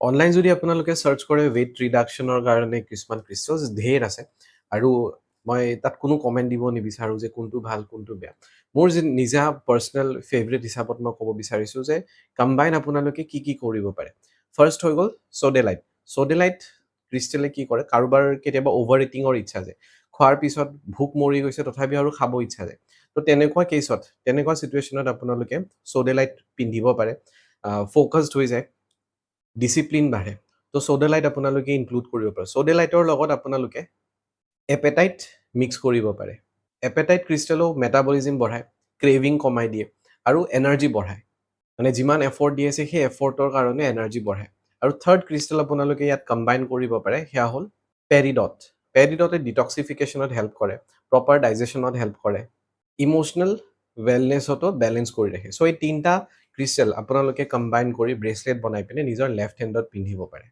online যদি আপোনালোকে search কৰে weight reductionৰ কাৰণে কিছুমান ক্ৰিষ্টেলছ ধেৰ আছে আৰু মই তাত কোনো কমেন্ট দিব নিবিচাৰো যে কোনটো ভাল কোনটো বেয়া মোৰ যে নিজা পাৰ্সোনাল ফেভাৰিট হিচাপত মই ক'ব বিচাৰিছো যে কম্বাইন আপোনালোকে কি কৰিব পাৰে ফাৰ্স্ট হৈ গ'ল সোডেলাইট ক্ৰিষ্টেলে কি কৰে কাৰোবাৰ কেতিয়াবা ওভাৰ ইটিংৰ ইচ্ছা যায় খোৱাৰ পিছত ভোক মৰি গৈছে তথাপি আৰু খাব ইচ্ছা যায় তো তেনেকুৱা কেছত তেনেকুৱা সিচুৱেচনত আপোনালোকে সোডেলাইট পিন্ধিব পাৰে ফোকাসড হৈ যায় ডিসিপ্লিন বাঢ়ে তো সোডালাইট আপোনালোকে ইনক্লুড কৰিব পাৰে সোডালাইটৰ লগত আপোনালোকে এপেটাইট মিক্স কৰিব পাৰে এপেটাইট ক্ৰিষ্টেলো মেটাবলিজম বঢ়ায় ক্ৰেভিং কমাই দিয়ে আৰু এনাৰ্জি বঢ়ায় মানে যিমান এফৰ্ট দি আছে সেই এফৰ্টৰ কাৰণে এনাৰ্জি বঢ়ায় আৰু থাৰ্ড ক্ৰিষ্টেল আপোনালোকে ইয়াত কম্বাইন কৰিব পাৰে সেয়া হ'ল পেৰিডটে ডিটক্সিফিকেশ্যনত হেল্প কৰে প্ৰপাৰ ডাইজেশ্যনত হেল্প কৰে ইমোশনেল ৱেলনেছতো বেলেঞ্চ কৰি ৰাখে সো এই তিনটা ক্ৰিষ্টেল আপোনালোকে কম্বাইন কৰি ব্ৰেসলেট বনাই পিনে নিজৰ লেফট হেণ্ডত পিন্ধিব পাৰে